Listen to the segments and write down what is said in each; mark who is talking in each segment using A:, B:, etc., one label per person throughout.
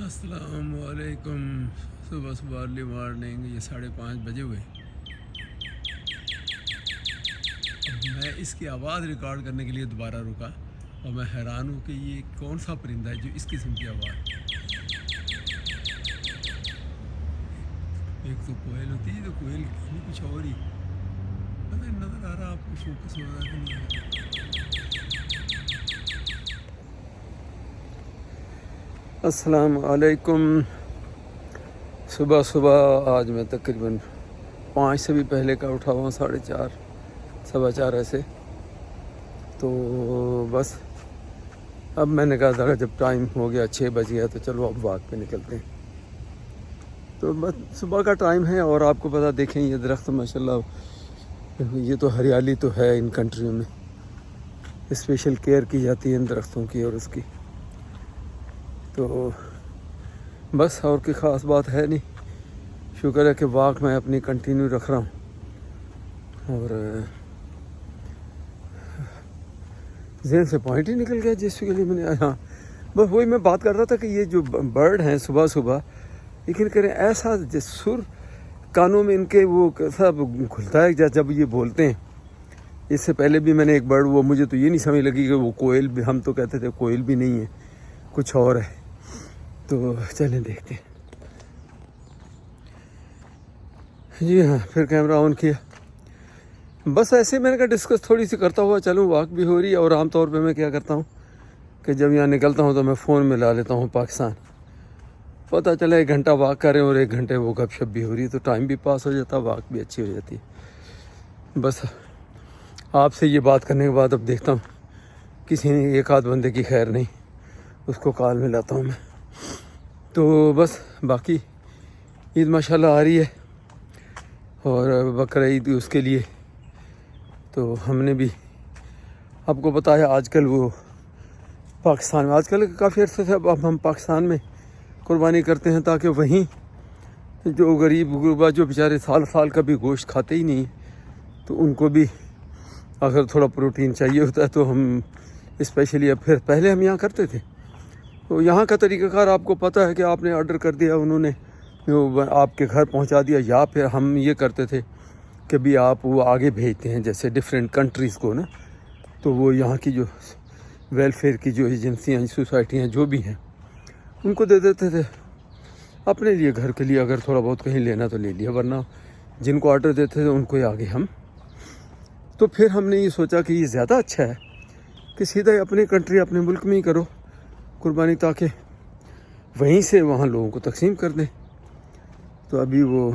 A: السلام علیکم۔ صبح صبح ارلی مارننگ، یہ 5:30 بجے ہوئے۔ میں اس کی آواز ریکارڈ کرنے کے لیے دوبارہ رکا اور میں حیران ہوں کہ یہ کون سا پرندہ ہے جو اس قسم کی آواز۔ ایک تو کوئل ہوتی ہے، تو کوئل کی کچھ اور ہی پتہ نہیں نظر آ رہا آپ کو، فوکس ہو رہا کہ نہیں۔ السلام علیکم۔ صبح صبح آج میں تقریباً 5 سے بھی پہلے کا اٹھا ہوا ہوں، 4:30 4:15 ایسے۔ تو بس اب میں نے کہا تھا جب ٹائم ہو گیا 6 بج گیا تو چلو اب واک پہ نکلتے ہیں۔ تو بس صبح کا ٹائم ہے، اور آپ کو پتہ دیکھیں یہ درخت ماشاءاللہ، یہ تو ہریالی تو ہے ان کنٹریوں میں، اسپیشل کیئر کی جاتی ہے ان درختوں کی اور اس کی۔ تو بس اور کوئی خاص بات ہے نہیں، شکر ہے کہ واک میں اپنی کنٹینیو رکھ رہا ہوں، اور ذہن سے پوائنٹ ہی نکل گیا جس کے لیے میں نے، ہاں بس وہی میں بات کر رہا تھا کہ یہ جو برڈ ہیں صبح صبح لیکن کریں ایسا سر کانوں میں ان کے وہ سب کھلتا ہے جب یہ بولتے ہیں۔ اس سے پہلے بھی میں نے ایک برڈ، وہ مجھے تو یہ نہیں سمجھ لگی کہ وہ کوئل بھی، ہم تو کہتے تھے کوئل بھی نہیں ہے، کچھ اور ہے۔ تو چلیں دیکھتے ہیں۔ جی ہاں، پھر کیمرہ آن کیا، بس ایسے میں نے کہا ڈسکس تھوڑی سی کرتا ہوا چلوں، واک بھی ہو رہی ہے۔ اور عام طور پہ میں کیا کرتا ہوں کہ جب یہاں نکلتا ہوں تو میں فون میں لا لیتا ہوں پاکستان، پتہ چلا 1 گھنٹہ واک کریں اور 1 گھنٹے وہ گپ شپ بھی ہو رہی ہے، تو ٹائم بھی پاس ہو جاتا، واک بھی اچھی ہو جاتی ہے۔ بس آپ سے یہ بات کرنے کے بعد اب دیکھتا ہوں کسی نے ایک آدھ بندے کی خیر نہیں، اس کو کال میں لاتا ہوں میں۔ تو بس باقی عید ماشاءاللہ آ رہی ہے، اور بقرعید اس کے لیے تو ہم نے بھی آپ کو پتہ ہے آج کل وہ پاکستان میں، آج کل کافی عرصے سے اب ہم پاکستان میں قربانی کرتے ہیں، تاکہ وہیں جو غریب غربا جو بیچارے سال کا بھی گوشت کھاتے ہی نہیں، تو ان کو بھی اگر تھوڑا پروٹین چاہیے ہوتا ہے تو ہم اسپیشلی، اب پھر پہلے ہم یہاں کرتے تھے، تو یہاں کا طریقہ کار آپ کو پتہ ہے کہ آپ نے آرڈر کر دیا، انہوں نے آپ کے گھر پہنچا دیا، یا پھر ہم یہ کرتے تھے کہ بھی آپ وہ آگے بھیجتے ہیں جیسے ڈیفرینٹ کنٹریز کو نا، تو وہ یہاں کی جو ویلفیئر کی جو ایجنسیاں سوسائٹیاں جو بھی ہیں ان کو دے دیتے تھے اپنے لیے، گھر کے لیے اگر تھوڑا بہت کہیں لینا تو لے لیا، ورنہ جن کو آرڈر دیتے تھے ان کو ہی آگے ہم۔ تو پھر ہم نے یہ سوچا کہ یہ زیادہ اچھا ہے کہ سیدھا اپنی کنٹری اپنے ملک میں ہی کرو قربانی، تاکہ وہیں سے وہاں لوگوں کو تقسیم کر دیں۔ تو ابھی وہ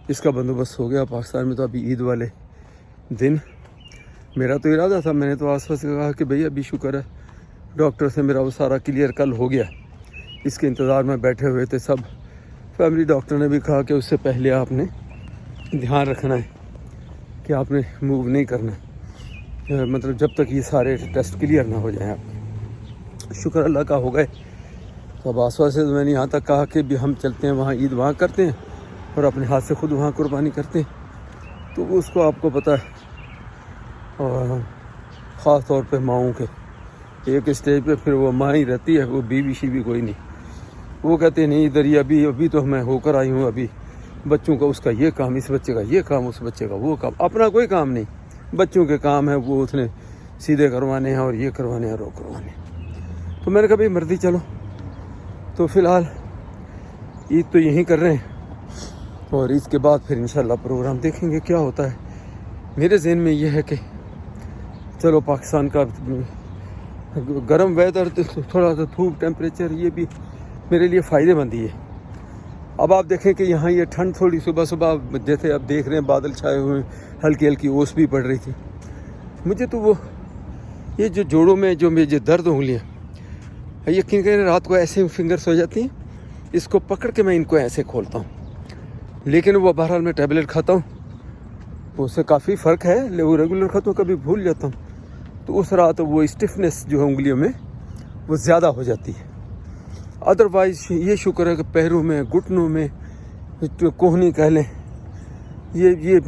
A: اس کا بندوبست ہو گیا پاکستان میں، تو ابھی عید والے دن میرا تو ارادہ تھا، میں نے تو آس پاس سے کہا کہ بھئی ابھی شکر ہے ڈاکٹر سے میرا وہ سارا کلیئر کل ہو گیا، اس کے انتظار میں بیٹھے ہوئے تھے سب۔ فیملی ڈاکٹر نے بھی کہا کہ اس سے پہلے آپ نے دھیان رکھنا ہے کہ آپ نے موو نہیں کرنا ہے، مطلب جب تک یہ سارے ٹیسٹ کلیئر نہ ہو جائیں آپ۔ شکر اللہ کا ہو گئے۔ تو اب آس پاس سے میں نے یہاں تک کہا کہ بھی ہم چلتے ہیں وہاں، عید وہاں کرتے ہیں اور اپنے ہاتھ سے خود وہاں قربانی کرتے ہیں۔ تو اس کو آپ کو پتہ ہے، اور خاص طور پہ ماؤں کے ایک اسٹیج پہ پھر وہ ماں ہی رہتی ہے، وہ بیوی شیوی کوئی نہیں، وہ کہتے ہیں نہیں ادھر ہی ابھی تو میں ہو کر آئی ہوں، ابھی بچوں کا اس کا یہ کام، اس بچے کا یہ کام، اس بچے کا وہ کام، اپنا کوئی کام نہیں، بچوں کے کام ہے وہ اس نے سیدھے کروانے ہیں اور یہ کروانے ہیں اور وہ کروانے ہیں۔ تو میں نے کہا بھائی مرضی چلو، تو فی الحال عید تو یہیں کر رہے ہیں، اور عید کے بعد پھر انشاءاللہ پروگرام دیکھیں گے کیا ہوتا ہے۔ میرے ذہن میں یہ ہے کہ چلو پاکستان کا گرم ویدر، تھوڑا سا دھوپ ٹیمپریچر، یہ بھی میرے لیے فائدے مند ہی ہے۔ اب آپ دیکھیں کہ یہاں یہ ٹھنڈ تھوڑی صبح صبح جیسے اب دیکھ رہے ہیں بادل چھائے ہوئے، ہلکی ہلکی اوس بھی پڑ رہی تھی، مجھے تو وہ یہ جو جوڑوں میں جو مجھے درد انگلیاں، یقین کریں رات کو ایسے فنگرس ہو جاتی ہیں، اس کو پکڑ کے میں ان کو ایسے کھولتا ہوں، لیکن وہ بہرحال میں ٹیبلٹ کھاتا ہوں، اس سے کافی فرق ہے، وہ ریگولر کھاتا ہوں، کبھی بھول جاتا ہوں، تو اس رات وہ اسٹفنس جو ہے انگلیوں میں وہ زیادہ ہو جاتی ہے۔ ادروائز یہ شکر ہے کہ پیروں میں، گھٹنوں میں، کوہنی کہہ لیں، یہ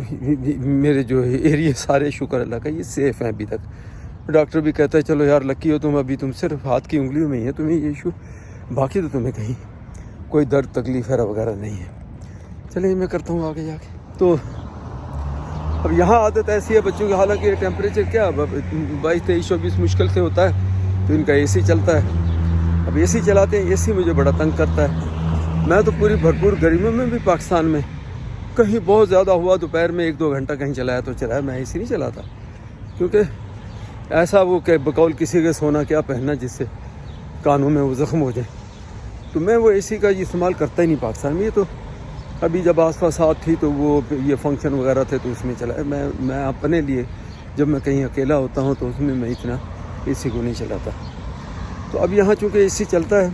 A: میرے جو ایریے سارے شکر اللہ کا یہ سیف ہیں ابھی تک۔ ڈاکٹر بھی کہتا ہے چلو یار لکی ہو تم، ابھی تم صرف ہاتھ کی انگلیوں میں ہی ہے تمہیں یہ ایشو، باقی تو تمہیں کہیں کوئی درد تکلیف وغیرہ نہیں ہے. چلیے میں کرتا ہوں آگے جا کے. تو اب یہاں عادت ایسی ہے بچوں کی، حالانکہ ٹیمپریچر کیا 22 23 24 مشکل سے ہوتا ہے، تو ان کا اے سی چلتا ہے. اب اے سی چلاتے ہیں، اے سی مجھے بڑا تنگ کرتا ہے. میں تو پوری بھرپور گرمیوں میں بھی پاکستان میں کہیں بہت زیادہ ہوا دوپہر میں 1 2 گھنٹہ کہیں چلایا تو چلایا، میں اے سی نہیں چلاتا، کیونکہ ایسا وہ کہ بقول کسی کے سونا کیا پہننا جس سے کانوں میں وہ زخم ہو جائے. تو میں وہ اے سی کا استعمال کرتا ہی نہیں پاکستان میں. یہ تو ابھی جب آس پاس ساتھ تھی تو وہ یہ فنکشن وغیرہ تھے تو اس میں چلایا. میں اپنے لیے جب میں کہیں اکیلا ہوتا ہوں تو اس میں اتنا اے سی کو نہیں چلاتا. تو اب یہاں چونکہ اے سی چلتا ہے،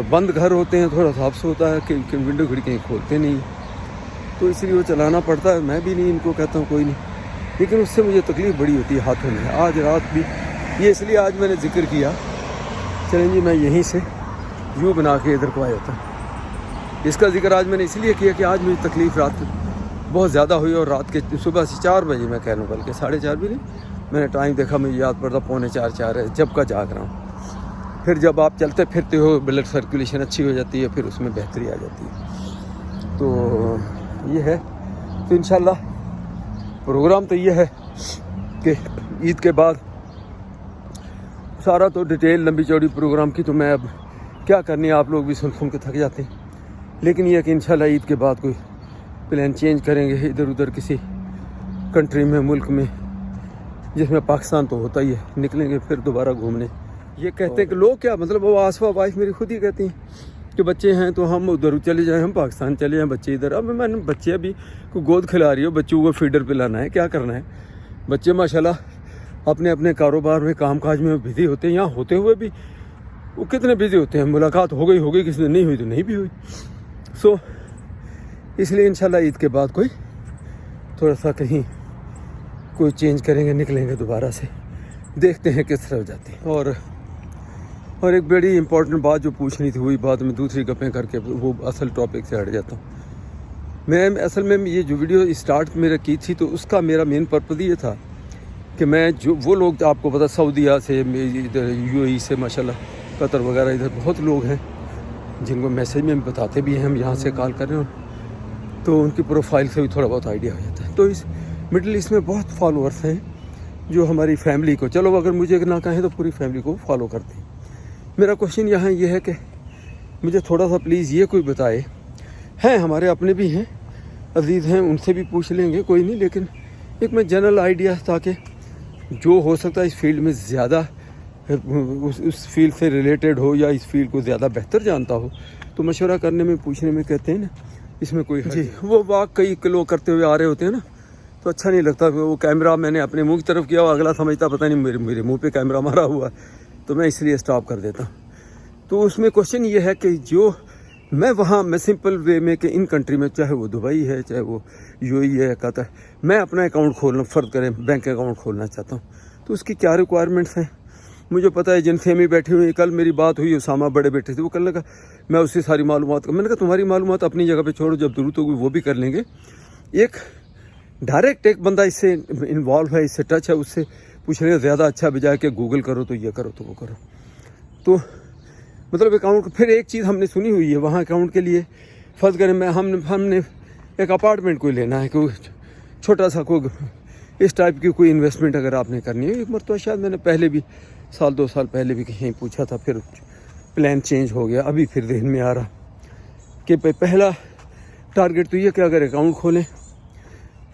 A: بند گھر ہوتے ہیں، تھوڑا سا حفظ ہوتا ہے کہ ونڈو کھڑکیاں کھولتے نہیں، تو اس لیے وہ چلانا پڑتا ہے. میں بھی نہیں ان کو کہتا ہوں کوئی نہیں، لیکن اس سے مجھے تکلیف بڑی ہوتی ہے ہاتھوں میں. آج رات بھی یہ اس لیے آج میں نے ذکر کیا، چلیں جی میں یہیں سے یوں بنا کے ادھر کو آ جاتا ہوں. اس کا ذکر آج میں نے اس لیے کیا کہ آج مجھے تکلیف رات بہت زیادہ ہوئی، اور رات کے صبح سے 4 بجے میں کہہ لوں، بلکہ 4:30 بھی نہیں، میں نے ٹائم دیکھا مجھے یاد پڑتا 3:45 ہے جب کا جاگ رہا ہوں. پھر جب آپ چلتے پھرتے ہو بلڈ سرکولیشن اچھی ہو جاتی ہے، پھر اس میں بہتری آ جاتی ہے. تو یہ ہے. تو انشاءاللہ پروگرام تو یہ ہے کہ عید کے بعد سارا تو ڈیٹیل لمبی چوڑی پروگرام کی تو میں اب کیا کرنی ہے، آپ لوگ بھی سن کے تھک جاتے ہیں. لیکن یہ کہ انشاءاللہ عید کے بعد کوئی پلان چینج کریں گے ادھر ادھر کسی کنٹری میں، ملک میں، جس میں پاکستان تو ہوتا ہی ہے. نکلیں گے پھر دوبارہ گھومنے. یہ کہتے ہیں کہ لوگ کیا مطلب، وہ آصفہ وائف میری خود ہی کہتی ہیں کہ بچے ہیں تو ہم ادھر چلے جائیں، ہم پاکستان چلے جائیں، بچے ادھر. اب میں نے بچے ابھی کوئی گود کھلا رہی ہو، بچوں کو فیڈر پلانا ہے، کیا کرنا ہے. بچے ماشاءاللہ اپنے اپنے کاروبار میں کام کاج میں بزی ہوتے ہیں. یہاں ہوتے ہوئے بھی وہ کتنے بزی ہوتے ہیں. ملاقات ہو گئی کسی نے نہیں ہوئی تو نہیں بھی ہوئی. سو اس لیے انشاءاللہ عید کے بعد کوئی تھوڑا سا کہیں کوئی چینج کریں گے، نکلیں گے دوبارہ سے، دیکھتے ہیں کس طرح جاتے ہیں. اور ایک بڑی امپورٹنٹ بات جو پوچھنی تھی، وہی بات میں دوسری گپیں کر کے وہ اصل ٹاپک سے ہٹ جاتا ہوں. میں اصل میں یہ جو ویڈیو اسٹارٹ میرا کی تھی تو اس کا میرا مین پرپز یہ تھا کہ میں جو وہ لوگ آپ کو پتہ سعودیہ سے، ادھر UAE سے، ماشاءاللہ قطر وغیرہ، ادھر بہت لوگ ہیں جن کو میسیج میں بتاتے بھی ہیں ہم یہاں سے کال کر رہے ہیں، تو ان کی پروفائل سے بھی تھوڑا بہت آئیڈیا ہو جاتا ہے. تو اس مڈل ایسٹ میں بہت فالوورس ہیں جو ہماری فیملی کو، چلو اگر مجھے نہ کہیں تو پوری فیملی کو فالو کرتے ہیں. میرا کوشچن یہاں یہ ہے کہ مجھے تھوڑا سا پلیز یہ کوئی بتائے، ہیں ہمارے اپنے بھی ہیں عزیز ہیں، ان سے بھی پوچھ لیں گے کوئی نہیں، لیکن ایک میں جنرل آئیڈیا تاکہ جو ہو سکتا ہے اس فیلڈ میں زیادہ اس فیلڈ سے ریلیٹڈ ہو یا اس فیلڈ کو زیادہ بہتر جانتا ہو تو مشورہ کرنے میں، پوچھنے میں کہتے ہیں نا، اس میں کوئی جی وہ واقع کئی کلو کرتے ہوئے آ رہے ہوتے ہیں نا، تو اچھا نہیں لگتا. وہ کیمرہ میں نے اپنے منہ کی طرف کیا، اگلا سمجھتا پتہ نہیں میرے منہ پہ کیمرہ مارا ہوا ہے، تو میں اس لیے سٹاپ کر دیتا ہوں. تو اس میں کوشچن یہ ہے کہ جو میں سمپل وے میں کہ ان کنٹری میں، چاہے وہ دبئی ہے، چاہے وہ UAE ہے، قطر، میں اپنا اکاؤنٹ کھولنا، فرض کریں بینک اکاؤنٹ کھولنا چاہتا ہوں، تو اس کی کیا ریکوائرمنٹس ہیں. مجھے پتہ ہے جن فیمی بیٹھی ہوئی، کل میری بات ہوئی اسامہ بڑے بیٹے تھے، وہ کہنے لگا میں اس سے ساری معلومات میں نے کہا تمہاری معلومات اپنی جگہ پہ چھوڑو، جب ضرورت ہوگی وہ بھی کر لیں گے. ایک ڈائریکٹ ایک بندہ اس سے انوالو ہے، اس سے ٹچ ہے، اس سے پوچھنے کا زیادہ اچھا بجائے کہ گوگل کرو تو یہ کرو تو وہ کرو. تو مطلب اکاؤنٹ، پھر ایک چیز ہم نے سنی ہوئی ہے وہاں اکاؤنٹ کے لیے، فرض کریں ہم نے ایک اپارٹمنٹ کوئی لینا ہے، کوئی چھوٹا سا کوئی اس ٹائپ کی کوئی انویسٹمنٹ اگر آپ نے کرنی ہے. ایک مرتبہ شاید میں نے پہلے بھی 2 سال پہلے بھی کہیں پوچھا تھا، پھر پلان چینج ہو گیا. ابھی پھر ذہن میں آ رہا کہ پہلا ٹارگیٹ تو یہ کہ اگر اکاؤنٹ کھولیں،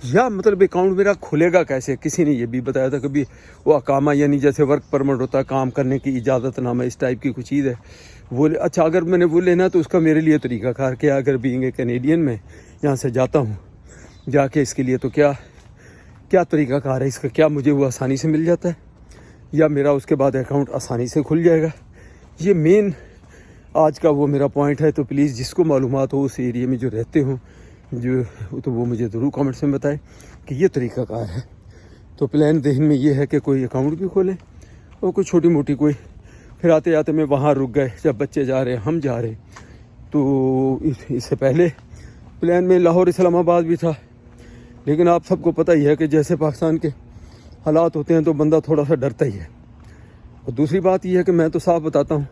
A: یا مطلب اکاؤنٹ میرا کھلے گا کیسے. کسی نے یہ بھی بتایا تھا کبھی وہ اقامہ، یعنی جیسے ورک پرمٹ ہوتا ہے، کام کرنے کی اجازت نامہ، اس ٹائپ کی کچھ چیز ہے وہ. اچھا اگر میں نے وہ لینا تو اس کا میرے لیے طریقہ کار کیا، اگر بینگ اے کینیڈین میں یہاں سے جاتا ہوں جا کے اس کے لیے تو کیا طریقہ کار ہے اس کا، کیا مجھے وہ آسانی سے مل جاتا ہے یا میرا اس کے بعد اکاؤنٹ آسانی سے کھل جائے گا. یہ مین آج کا وہ میرا پوائنٹ ہے. تو پلیز جس کو معلومات ہو اس ایریے میں جو رہتے ہوں تو وہ مجھے ضرور کامنٹس میں بتائیں کہ یہ طریقہ کار ہے. تو پلان ذہن میں یہ ہے کہ کوئی اکاؤنٹ بھی کھولیں اور کوئی چھوٹی موٹی کوئی، پھر آتے آتے میں وہاں رک گئے، جب بچے جا رہے ہیں ہم جا رہے ہیں. تو اس سے پہلے پلان میں لاہور اسلام آباد بھی تھا، لیکن آپ سب کو پتہ ہی ہے کہ جیسے پاکستان کے حالات ہوتے ہیں تو بندہ تھوڑا سا ڈرتا ہی ہے. اور دوسری بات یہ ہے کہ میں تو صاف بتاتا ہوں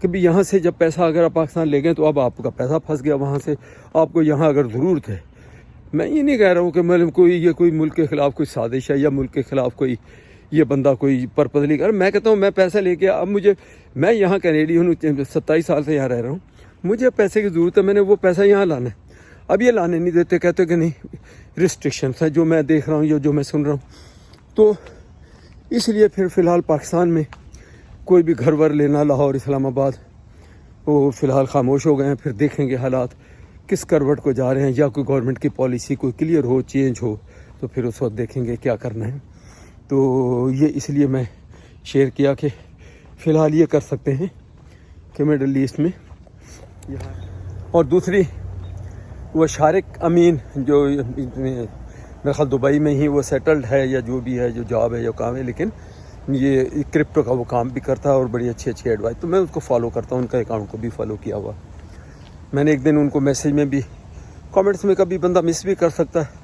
A: کہ بھی یہاں سے جب پیسہ اگر آپ پاکستان لے گئے تو اب آپ کا پیسہ پھنس گیا وہاں سے، آپ کو یہاں اگر ضرورت ہے. میں یہ نہیں کہہ رہا ہوں کہ میں کوئی ملک کے خلاف کوئی سازش ہے یا ملک کے خلاف کوئی یہ بندہ کوئی پرپزلی کر. میں کہتا ہوں میں پیسہ لے کے اب میں یہاں کینیڈین ہوں، 27 سال سے یہاں رہ رہا ہوں، مجھے پیسے کی ضرورت ہے، میں نے وہ پیسہ یہاں لانا ہے. اب یہ لانے نہیں دیتے، کہتے کہ نہیں ریسٹرکشنس ہیں جو میں دیکھ رہا ہوں یا جو میں سن رہا ہوں. تو اس لیے پھر فی الحال پاکستان میں کوئی بھی گھر ور لینا لاہور اسلام آباد وہ فی الحال خاموش ہو گئے ہیں. پھر دیکھیں گے حالات کس کروٹ کو جا رہے ہیں، یا کوئی گورنمنٹ کی پالیسی کوئی کلیئر ہو، چینج ہو، تو پھر اس وقت دیکھیں گے کیا کرنا ہے. تو یہ اس لیے میں شیئر کیا کہ فی الحال یہ کر سکتے ہیں کہ مڈل ایسٹ میں یہاں. اور دوسری وہ شارق امین جو میرے خیال دبئی میں ہی وہ سیٹلڈ ہے یا جو بھی ہے، جو جاب ہے یا کام ہے، لیکن یہ کرپٹو کا وہ کام بھی کرتا ہے اور بڑی اچھی ایڈوائس. تو میں اس کو فالو کرتا ہوں، ان کا اکاؤنٹ کو بھی فالو کیا ہوا. میں نے ایک دن ان کو میسیج میں بھی کامنٹس میں کبھی بندہ مس بھی کر سکتا ہے،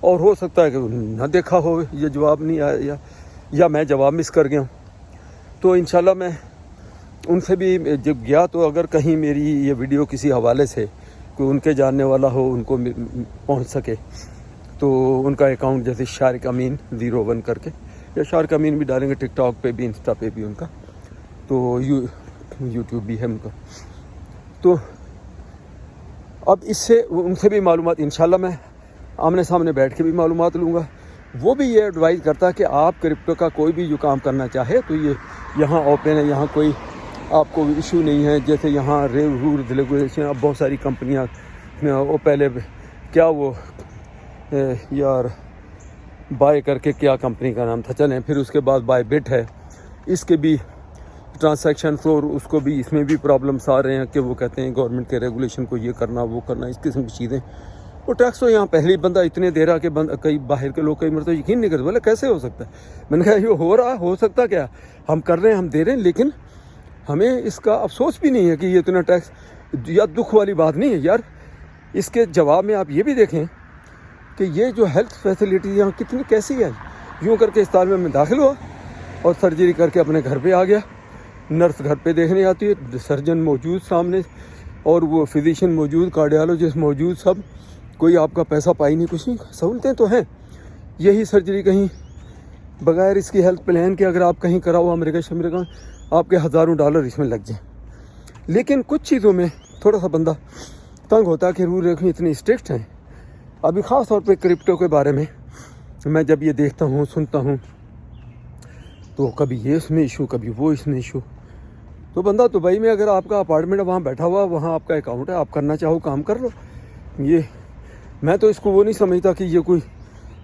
A: اور ہو سکتا ہے کہ نہ دیکھا ہو، یہ جواب نہیں آیا یا میں جواب مس کر گیا ہوں. تو انشاءاللہ میں ان سے بھی جب گیا تو اگر کہیں میری یہ ویڈیو کسی حوالے سے کوئی ان کے جاننے والا ہو، ان کو پہنچ سکے، تو ان کا اکاؤنٹ جیسے شارق امین 01 کر کے، یا شارق امین بھی ڈالیں گے، ٹک ٹاک پہ بھی، انسٹا پہ بھی ان کا، تو یوٹیوب بھی ہے ان کا. تو اب اس سے ان سے بھی معلومات انشاءاللہ میں آمنے سامنے بیٹھ کے بھی معلومات لوں گا. وہ بھی یہ ایڈوائز کرتا ہے کہ آپ کرپٹو کا کوئی بھی جو کام کرنا چاہے تو یہ یہاں اوپن ہے، یہاں کوئی آپ کو ایشو نہیں ہے. جیسے یہاں رولز ریگولیشن، اب بہت ساری کمپنیاں وہ پہلے کیا وہ یار بائی کر کے کیا کمپنی کا نام تھا، چلیں پھر اس کے بعد بائی بٹ ہے، اس کے بھی ٹرانزیکشنس اور اس کو بھی اس میں بھی پرابلمس آ رہے ہیں کہ وہ کہتے ہیں گورنمنٹ کے ریگولیشن کو یہ کرنا وہ کرنا، اس قسم کی چیزیں. وہ ٹیکس تو یہاں پہلے ہی بندہ اتنے دے رہا کہ کئی باہر کے لوگ کئی مرتبہ یقین نہیں کرتے، بولے کیسے ہو سکتا ہے. میں نے کہا یہ ہو رہا ہو سکتا کیا، ہم کر رہے ہیں، ہم دے رہے ہیں، لیکن ہمیں اس کا افسوس بھی نہیں ہے کہ یہ اتنا ٹیکس، یا دکھ والی بات نہیں ہے یار. اس کے جواب میں آپ یہ بھی دیکھیں کہ یہ جو ہیلتھ فیسلٹی یہاں کتنی کیسی ہے. یوں کر کے اسپتال میں داخل ہوا اور سرجری کر کے اپنے گھر پہ آ گیا، نرس گھر پہ دیکھنے آتی ہے، سرجن موجود سامنے اور وہ فزیشین موجود، کارڈیالوجسٹ موجود، سب. کوئی آپ کا پیسہ پائی نہیں، کچھ نہیں. سہولتیں تو ہیں. یہی سرجری کہیں بغیر اس کی ہیلتھ پلان کے اگر آپ کہیں کراؤ امریکہ آپ کے $1000 اس میں لگ جائیں. لیکن کچھ چیزوں میں تھوڑا سا بندہ تنگ ہوتا ہے کہ رول ریگولیشن اتنی اسٹرکٹ ہیں. ابھی خاص طور پہ کرپٹو کے بارے میں میں جب یہ دیکھتا ہوں، سنتا ہوں، تو کبھی یہ اس میں ایشو، کبھی وہ اس میں ایشو. تو بندہ دبئی میں اگر آپ کا اپارٹمنٹ وہاں بیٹھا ہوا، وہاں آپ کا اکاؤنٹ ہے، آپ کرنا چاہو کام کر لو. یہ میں تو اس کو وہ نہیں سمجھتا کہ یہ کوئی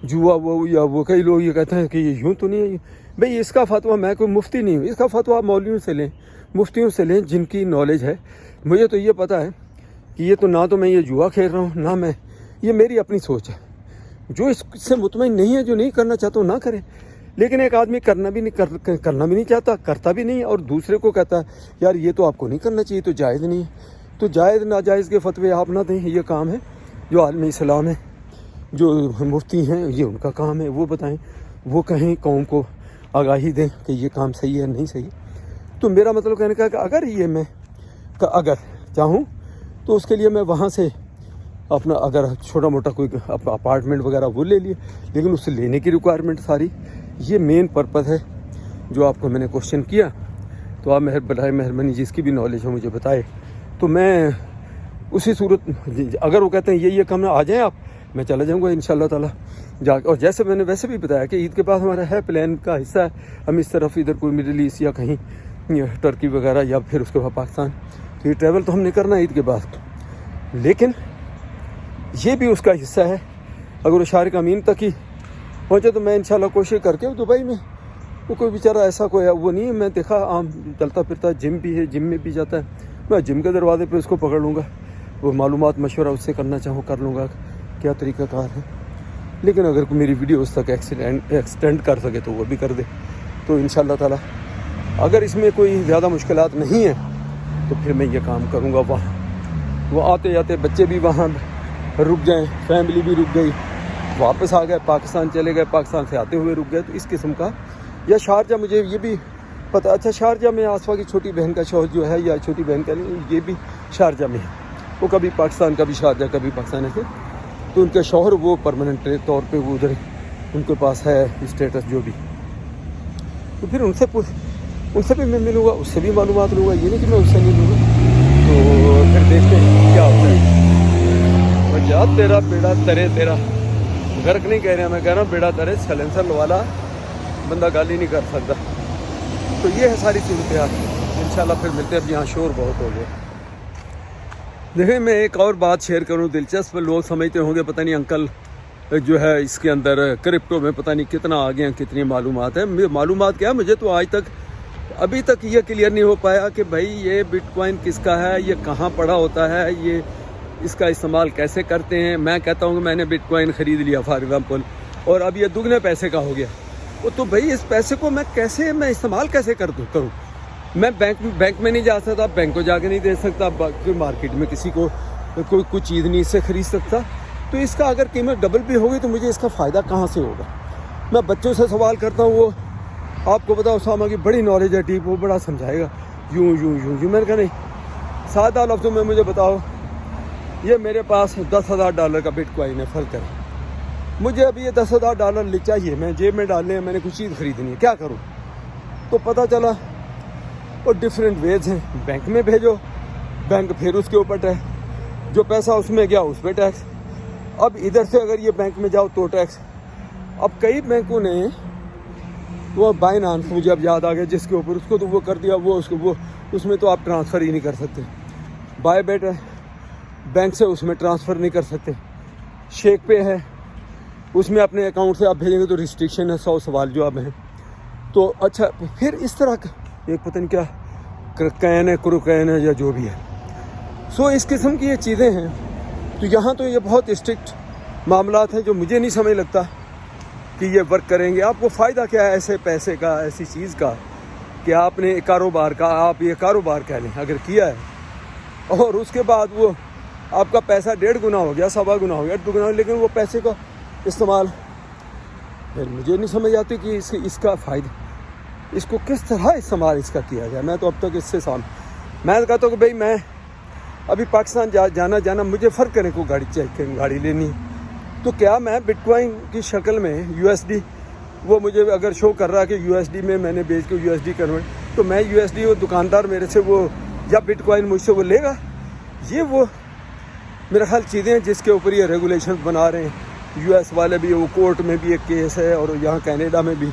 A: جوا وہ یا وہ. کئی لوگ یہ کہتے ہیں کہ یہ یوں تو نہیں ہے. بھئی اس کا فتویٰ، میں کوئی مفتی نہیں ہوں، اس کا فتویٰ آپ مولویوں سے لیں، مفتیوں سے لیں جن کی نالج ہے. مجھے تو یہ پتہ ہے کہ یہ تو نہ تو میں یہ جوا کھیل رہا ہوں، نہ میں، یہ میری اپنی سوچ ہے. جو اس سے مطمئن نہیں ہے، جو نہیں کرنا چاہتا ہوں نہ کرے. لیکن ایک آدمی کرنا بھی نہیں چاہتا، کرتا بھی نہیں، اور دوسرے کو کہتا ہے یار یہ تو آپ کو نہیں کرنا چاہیے، تو جائز نہیں ہے. تو جائز ناجائز کے فتوے آپ نہ دیں، یہ کام ہے جو عالم اسلام ہے، جو مفتی ہیں، یہ ان کا کام ہے. وہ بتائیں، وہ کہیں قوم کو آگاہی دیں کہ یہ کام صحیح ہے نہیں صحیح. تو میرا مطلب کہنے کا کہ اگر یہ میں اگر چاہوں تو اس کے لیے میں وہاں سے اپنا اگر چھوٹا موٹا کوئی اپارٹمنٹ وغیرہ وہ لے لیے، لیکن اس سے لینے کی ریکوائرمنٹ ساری. یہ مین پرپز ہے جو آپ کو میں نے کوشچن کیا. تو آپ برائے مہربانی جس کی بھی نالج ہو مجھے بتائے. تو میں اسی صورت اگر وہ کہتے ہیں یہ کام آ جائیں آپ، میں چلا جاؤں گا انشاءاللہ تعالیٰ جا کے. اور جیسے میں نے ویسے بھی بتایا کہ عید کے بعد ہمارا ہے پلان کا حصہ ہے ہم اس طرف ادھر کوئی مڈل ایسٹ یا کہیں ٹرکی وغیرہ یا پھر اس کے بعد پاکستان. تو یہ ٹریول تو ہم نے کرنا ہے عید کے بعد. لیکن یہ بھی اس کا حصہ ہے. اگر وہ شارق امین تک ہی پہنچے تو میں انشاءاللہ کوشش کر کے دبئی میں، وہ کوئی بیچارہ ایسا کوئی وہ نہیں ہے. میں دیکھا عام چلتا پھرتا جم بھی ہے، جم میں بھی جاتا ہے. میں جم کے دروازے پہ اس کو پکڑ لوں گا، وہ معلومات مشورہ اس سے کرنا چاہوں کر لوں گا کیا طریقہ کار ہے. لیکن اگر کوئی میری ویڈیو اس تک ایکسٹینڈ کر سکے تو وہ بھی کر دے. تو انشاءاللہ تعالیٰ اگر اس میں کوئی زیادہ مشکلات نہیں ہیں تو پھر میں یہ کام کروں گا. وہ آتے جاتے بچے بھی وہاں رک جائیں، فیملی بھی رک گئی، واپس آ گئے، پاکستان چلے گئے، پاکستان سے آتے ہوئے رک گئے. تو اس قسم کا، یا شارجہ مجھے یہ بھی پتہ اچھا شارجہ میں آصفہ کی چھوٹی بہن کا شوہر جو ہے، یا چھوٹی بہن کا نہیں، یہ بھی شارجہ میں ہے، وہ کبھی پاکستان کبھی شارجہ کبھی پاکستان ہے، تو ان کا شوہر وہ پرماننٹ طور پہ وہ ادھر ان کے پاس ہے اسٹیٹس جو بھی، تو پھر ان سے بھی میں ملوں گا، اس سے بھی معلومات لوں گا، یہ نہیں کہ میں اس سے نہیں لوں گا، تو پھر دیکھتے ہیں کیا ہوتا ہے۔ وجہ تیرا بیڑا ترے، تیرا غرق نہیں کہہ رہے، میں کہہ رہا ہوں بیڑا ترے، سیلنسر والا بندہ گالی نہیں کر سکتا۔ تو یہ ہے ساری صورتحال، انشاءاللہ پھر ملتے ہیں۔ اب یہاں شور بہت ہو گیا۔ دیکھیں میں ایک اور بات شیئر کروں دلچسپ، لوگ سمجھتے ہوں گے پتہ نہیں انکل جو ہے اس کے اندر کرپٹو میں پتہ نہیں کتنا آگے ہیں، کتنی معلومات ہیں۔ معلومات کیا ہے، مجھے تو آج تک ابھی تک یہ کلیئر نہیں ہو پایا کہ بھائی یہ بٹ کوائن کس کا ہے، یہ کہاں پڑا ہوتا ہے، یہ اس کا استعمال کیسے کرتے ہیں۔ میں کہتا ہوں کہ میں نے بٹ کوائن خرید لیا فار ایگزامپل، اور اب یہ دگنے پیسے کا ہو گیا، تو بھائی اس پیسے کو میں استعمال کیسے کروں؟ میں بینک میں نہیں جا سکتا، بینک کو جا کے نہیں دے سکتا، مارکیٹ میں کسی کو کوئی چیز نہیں اس سے خرید سکتا، تو اس کا اگر قیمت ڈبل بھی ہوگی تو مجھے اس کا فائدہ کہاں سے ہوگا؟ میں بچوں سے سوال کرتا ہوں، وہ آپ کو پتا اسامہ کی بڑی نالج ہے ڈیپ، وہ بڑا سمجھائے گا یوں یوں یوں یوں۔ میں نے کہا نہیں، سادہ لفظوں میں مجھے بتاؤ، یہ میرے پاس $10,000 کا بٹ کوائن ہے، فرق ہے، مجھے ابھی یہ $10,000 چاہیے، میں جیب میں ڈالنے ہیں، میں نے کچھ چیز خریدنی ہے، کیا کروں؟ تو پتہ چلا اور ڈفرینٹ ویز ہیں، بینک میں بھیجو، بینک پھر اس کے اوپر ٹیکس، جو پیسہ اس میں گیا اس پہ ٹیکس، اب ادھر سے اگر یہ بینک میں جاؤ تو ٹیکس۔ اب کئی بینکوں نے وہ بائنانس مجھے اب یاد آ گیا جس کے اوپر، اس کو تو وہ کر دیا، وہ اس میں تو آپ ٹرانسفر ہی نہیں کر سکتے، بائی بیٹ ہے بینک سے اس میں ٹرانسفر نہیں کر سکتے، شیک پے ہے اس میں اپنے اکاؤنٹ سے آپ بھیجیں گے تو ریسٹرکشن ہے، 100 سوال جواب ہیں۔ تو اچھا پھر اس طرح ایک پتہ نہیں کیا کین ہے، کروکین ہے یا جو بھی ہے، سو اس قسم کی یہ چیزیں ہیں۔ تو یہاں تو یہ بہت اسٹرکٹ معاملات ہیں جو مجھے نہیں سمجھ لگتا کہ یہ ورک کریں گے۔ آپ کو فائدہ کیا ہے ایسے پیسے کا، ایسی چیز کا کہ آپ نے کاروبار کا، آپ یہ کاروبار کہہ لیں اگر کیا ہے، اور اس کے بعد وہ آپ کا پیسہ 1.5 گنا ہو گیا، 1.25 گنا ہو گیا، 2 گنا، لیکن وہ پیسے کا استعمال پھر مجھے نہیں سمجھ آتی کہ اس کا فائدہ، اس کو کس طرح استعمال اس کا کیا جائے۔ میں تو اب تک اس سے میں کہتا ہوں کہ بھائی میں ابھی پاکستان جانا مجھے فرق کرنے کو گاڑی لینی ہے، تو کیا میں بٹ کوائن کی شکل میں USD، وہ مجھے اگر شو کر رہا ہے کہ USD میں نے بیچ کے USD کنورٹ، تو میں USD وہ دکاندار میرے سے وہ یا بٹ کوائن مجھ سے وہ لے گا؟ یہ وہ میرا خیال چیزیں ہیں جس کے اوپر یہ ریگولیشنز بنا رہے ہیں۔ US والے بھی، وہ کورٹ میں بھی ایک کیس ہے، اور یہاں کینیڈا میں بھی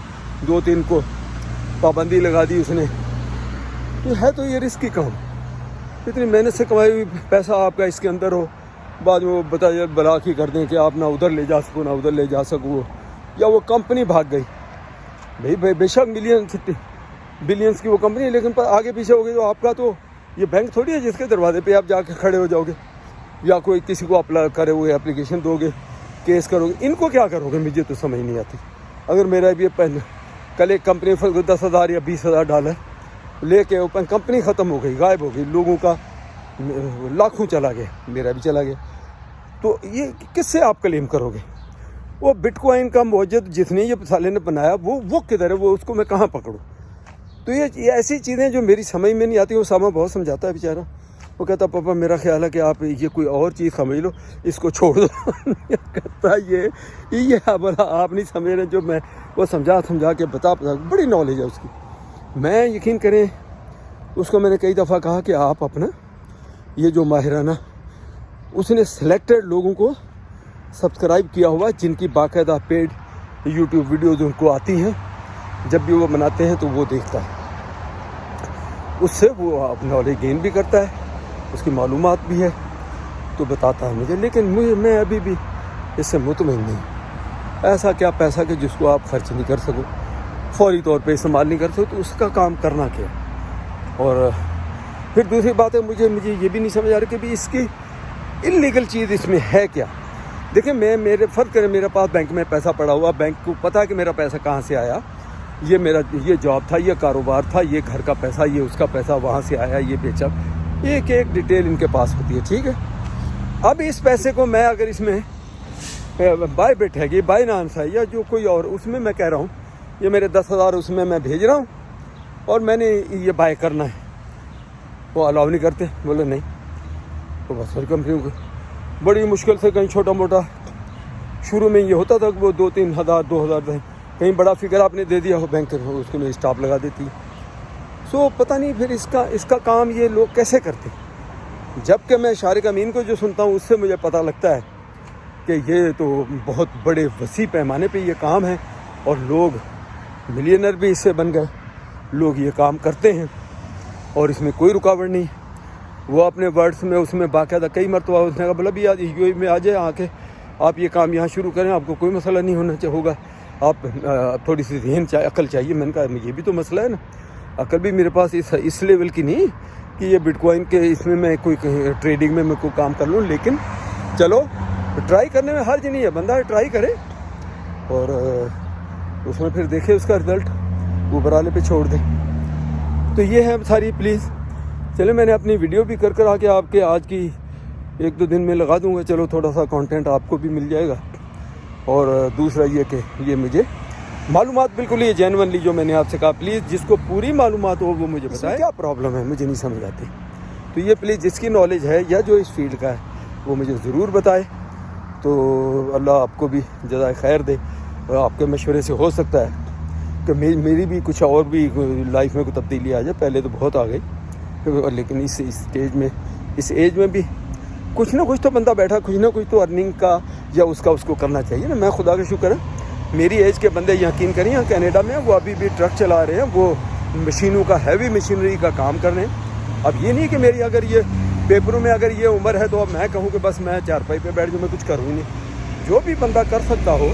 A: 2-3 کو پابندی لگا دی اس نے۔ تو ہے تو یہ رسک کی کام، اتنی محنت سے کمائی ہوئی پیسہ آپ کا اس کے اندر ہو، بعد میں وہ بلاک ہی کر دیں کہ آپ نہ ادھر لے جا سکو نہ ادھر لے جا سکو، یا وہ کمپنی بھاگ گئی۔ بھائی بے شک بلینس کی وہ کمپنی ہے، لیکن آگے پیچھے ہو گئی تو آپ کا تو یہ بینک تھوڑی ہے جس کے دروازے پہ آپ جا کے کھڑے ہو جاؤ گے، یا کوئی کسی کو اپلائی کرے ہوئے اپلیکیشن دو گے، کیس کرو گے۔ ان کو کیا کرو گے مجھے تو سمجھ نہیں آتی۔ اگر میرا بھی کل ایک کمپنی $10,000 یا $20,000 لے کے اوپن کمپنی ختم ہو گئی، غائب ہو گئی، لوگوں کا لاکھوں چلا گیا، میرا بھی چلا گیا، تو یہ کس سے آپ کلیم کرو گے؟ وہ بٹ کوائن کا موجد جس نے یہ سالے نے بنایا وہ کدھر ہے؟ وہ اس کو میں کہاں پکڑوں؟ تو یہ ایسی چیزیں جو میری سمجھ میں نہیں آتی۔ وہ ساما بہت سمجھاتا ہے بیچارہ، وہ کہتا پاپا میرا خیال ہے کہ آپ یہ کوئی اور چیز سمجھ لو، اس کو چھوڑ دو۔ کہتا یہ بولا آپ نہیں سمجھ رہے، جو میں وہ سمجھا کے بتا بڑی نالج ہے اس کی۔ میں یقین کریں اس کو میں نے کئی دفعہ کہا کہ آپ اپنا یہ جو ماہرانہ، اس نے سلیکٹڈ لوگوں کو سبسکرائب کیا ہوا جن کی باقاعدہ پیڈ یوٹیوب ویڈیوز ان کو آتی ہیں، جب بھی وہ بناتے ہیں تو وہ دیکھتا ہے، اس سے وہ نالج گین بھی کرتا ہے، اس کی معلومات بھی ہے تو بتاتا ہے مجھے۔ لیکن میں ابھی بھی اس سے مطمئن نہیں۔ ایسا کیا پیسہ کہ جس کو آپ خرچ نہیں کر سکو، فوری طور پہ استعمال نہیں کر سکو، تو اس کا کام کرنا کیا؟ اور پھر دوسری بات ہے مجھے یہ بھی نہیں سمجھ آ رہی کہ بھی اس کی انلیگل چیز اس میں ہے کیا۔ دیکھیں میرے فرض کریں میرے پاس بینک میں پیسہ پڑا ہوا، بینک کو پتہ ہے کہ میرا پیسہ کہاں سے آیا، یہ جاب تھا، یہ کاروبار تھا، یہ گھر کا پیسہ، یہ اس کا پیسہ وہاں سے آیا، یہ بیچا، ایک ڈیٹیل ان کے پاس ہوتی ہے، ٹھیک ہے۔ اب اس پیسے کو میں اگر اس میں بائی بٹ ہے، یہ بائنانس ہے یا جو کوئی اور، اس میں میں کہہ رہا ہوں یہ میرے 10,000 اس میں بھیج رہا ہوں، اور میں نے یہ بائی کرنا ہے، وہ الاؤ نہیں کرتے، بولے نہیں. تو بہت ساری کمپنیوں کو بڑی مشکل سے کہیں چھوٹا موٹا شروع میں یہ ہوتا تھا کہ وہ 2-3 ہزار 2,000 کہیں بڑا فگر آپ نے دے دیا ہو بینک اس کو اسٹاپ لگا دیتی. سو پتہ نہیں پھر اس کا کام یہ لوگ کیسے کرتے. جب کہ میں شارق امین کو جو سنتا ہوں اس سے مجھے پتہ لگتا ہے کہ یہ تو بہت بڑے وسیع پیمانے پہ یہ کام ہے اور لوگ ملینر بھی اس سے بن گئے. لوگ یہ کام کرتے ہیں اور اس میں کوئی رکاوٹ نہیں. وہ اپنے ورڈز میں اس میں باقاعدہ کئی مرتبہ اس نے کہا بولا بھی یو اے میں آ جائے، آ کے آپ یہ کام یہاں شروع کریں، آپ کو کوئی مسئلہ نہیں ہونا ہوگا. آپ تھوڑی سی ذہن عقل چاہیے. میں نے کہا یہ بھی تو مسئلہ ہے نا، عقل بھی میرے پاس اس لیول کی نہیں کہ یہ بٹ کوائن کے اس میں کوئی ٹریڈنگ میں کوئی کام کر لوں. لیکن چلو ٹرائی کرنے میں حرج نہیں ہے، بندہ ٹرائی کرے اور اس میں پھر دیکھے اس کا رزلٹ اوپر والے پہ چھوڑ دے. تو یہ ہے ساری. پلیز چلے میں نے اپنی ویڈیو بھی کر آ کے آپ کے آج کی 1-2 دن میں لگا دوں گا. چلو تھوڑا سا کانٹینٹ آپ کو بھی مل جائے گا. اور دوسرا یہ کہ یہ مجھے معلومات بالکل یہ جینونلی جو میں نے آپ سے کہا، پلیز جس کو پوری معلومات ہو وہ مجھے بتائے کیا پرابلم ہے، مجھے نہیں سمجھ آتی. تو یہ پلیز جس کی نالج ہے یا جو اس فیلڈ کا ہے وہ مجھے ضرور بتائے. تو اللہ آپ کو بھی جزائے خیر دے. اور آپ کے مشورے سے ہو سکتا ہے کہ میری بھی کچھ اور بھی لائف میں کوئی تبدیلی آ جائے. پہلے تو بہت آ گئی لیکن اس ایج میں بھی کچھ نہ کچھ تو بندہ بیٹھا، کچھ نہ کچھ تو ارننگ کا یا اس کو کرنا چاہیے نا. میں خدا کا شکر ہے میری ایج کے بندے یقین کریں یہاں کینیڈا میں وہ ابھی بھی ٹرک چلا رہے ہیں، وہ مشینوں کا ہیوی مشینری کا کام کر رہے ہیں. اب یہ نہیں کہ میری اگر یہ پیپروں میں اگر یہ عمر ہے تو اب میں کہوں کہ بس میں چارپائی پہ بیٹھ جاؤں، میں کچھ کروں نہیں. جو بھی بندہ کر سکتا ہو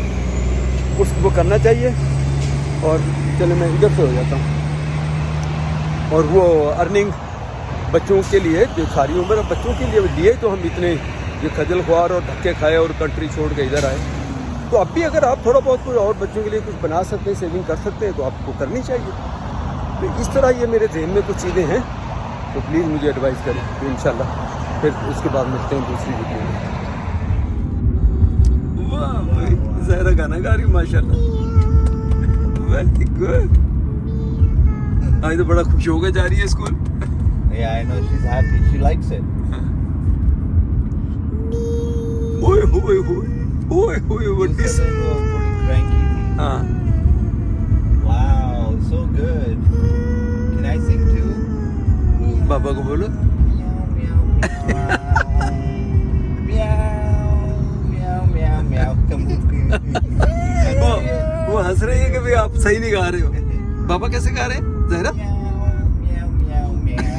A: اس کو کرنا چاہیے. اور چلے میں ادھر سے ہو جاتا ہوں. اور وہ ارننگ بچوں کے لیے جو ساری عمر بچوں کے لیے تو ہم اتنے یہ خجل خوار اور دھکے کھائے اور کنٹری چھوڑ کے ادھر آئے. تو اب بھی اگر آپ تھوڑا بہت کوئی اور بچوں کے لیے کچھ بنا سکتے ہیں، سیونگ کر سکتے ہیں تو آپ کو کرنی چاہیے. تو اس طرح یہ میرے ذہن میں کچھ چیزیں ہیں. تو پلیز مجھے ایڈوائز کریں. تو انشاءاللہ پھر اس کے بعد ملتے ہیں دوسری ویڈیو میں. واہ بھائی زہرا گانا گا رہی ماشاء اللہ. Very good. آج تو بڑا خوش ہو کے جا رہی ہے school.
B: Yeah, I know she's happy. She likes it.
A: Oi, what this?
B: Pretty cranky. Wow, so good. Can I sing too?
A: Baba ko bolo.
B: Meow, meow, meow. Meow, meow, meow, meow. Come on.
A: وہ ہنس رہی ہے کہ بھی آپ صحیح نہیں گا رہے ہو. بابا کیسے گا رہے ہیں Zahra?
B: Meow, meow, meow, meow.